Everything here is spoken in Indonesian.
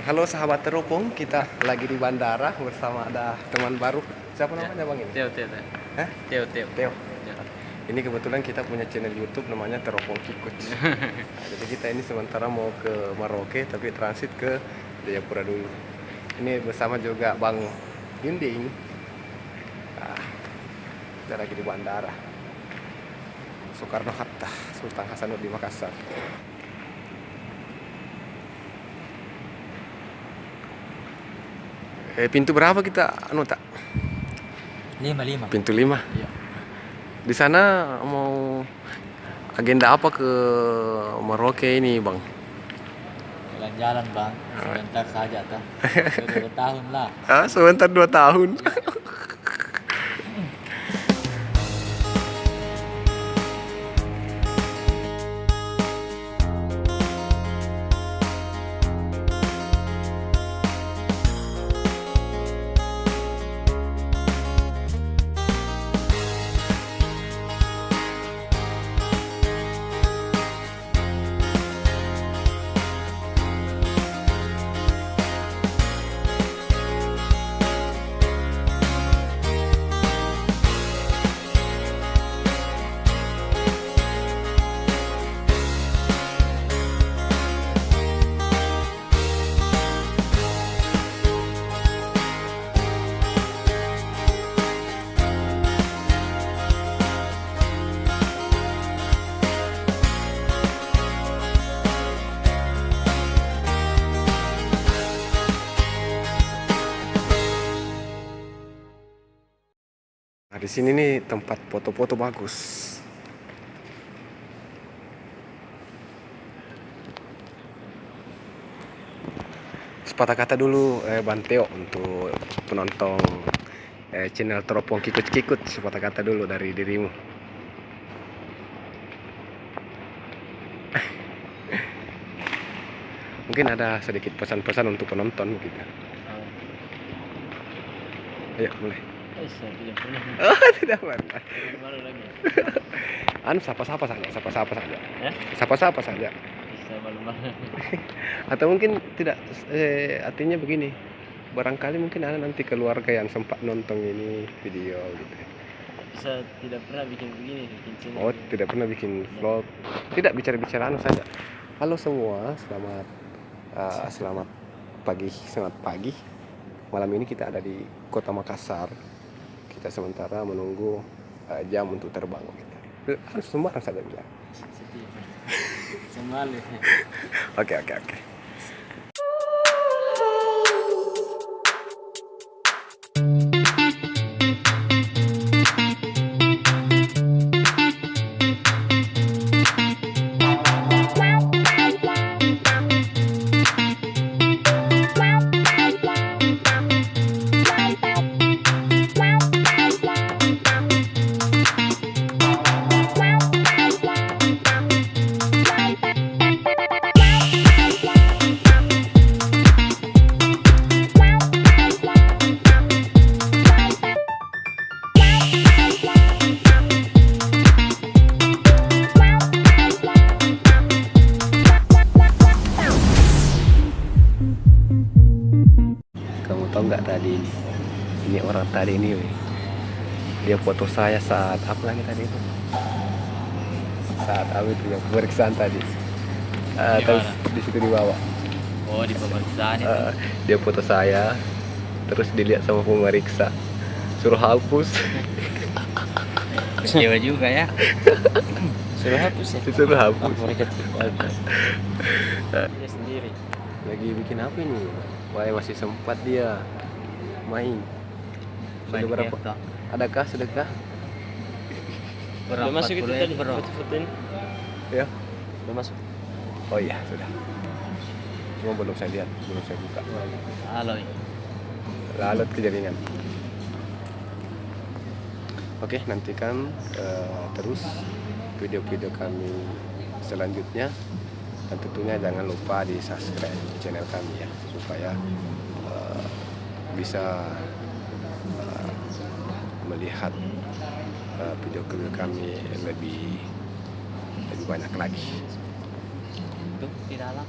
Halo sahabat teropong, kita lagi di bandara bersama ada teman baru. Siapa namanya bang ini? Teo, Teo, Teo. Hah? Teo, Teo. Teo. Ya. Ini kebetulan kita punya channel YouTube namanya Teropong Kikuc. Nah, jadi kita ini sementara mau ke Merauke tapi transit ke Jayapura dulu. Ini bersama juga Bang Yunding. Nah, kita lagi di bandara Soekarno Hatta, Sultan Hasanuddin Makassar. Pintu berapa kita tak? 5. Pintu 5. Iya. Di sana mau agenda apa ke Merauke ini, Bang? Jalan-jalan, Bang. Sebentar saja, Tah. Sudah 2 tahun lah. Sebentar 2 tahun. Nah, di sini nih tempat foto-foto bagus. Sepatah kata dulu Banteo untuk penonton channel Teropong Kikuc. Sepatah kata dulu dari dirimu. Mungkin ada sedikit pesan-pesan untuk penonton kita. Ayo mulai. Tidak pernah. Oh, tidak pernah. Baru lagi. Sapa-sapa saja. Ya? Sapa-sapa saja. Bisa malu-malu. Atau mungkin tidak, artinya begini. Barangkali mungkin ada nanti keluarga yang sempat nonton ini video gitu. Bisa tidak pernah bikin begini, bikin channel. Oh, tidak pernah bikin vlog. Tidak bicara saja. Halo semua, selamat pagi. Malam ini kita ada di Kota Makassar. Kita sementara menunggu jam untuk terbang kita. Harus sembarang saja bilang. Semalu. Oke. Kamu tahu nggak tadi ini orang tadi ini dia foto saya saat apa lagi tadi itu, saat itu yang pemeriksaan tadi, terus di situ di bawah Oh, di pemeriksaan itu. dia foto saya terus dilihat sama pemeriksa suruh hapus. Kecewa juga ya. Suruh hapus ya. Disuruh hapus. Mereka dia sendiri. Lagi bikin apa ini? Wah, masih sempat dia main. Sudah berapa? Adakah sedekah? Udah masuk itu tadi foto-fotoin. Ya. Udah masuk. Oh iya, sudah. Cuma belum saya lihat, belum saya buka. Halo. Lalut ke jaringan. Oke, nantikan terus video-video kami selanjutnya. Dan tentunya jangan lupa di subscribe channel kami ya, supaya bisa melihat video-video kami lebih banyak lagi. Tuh di dalam.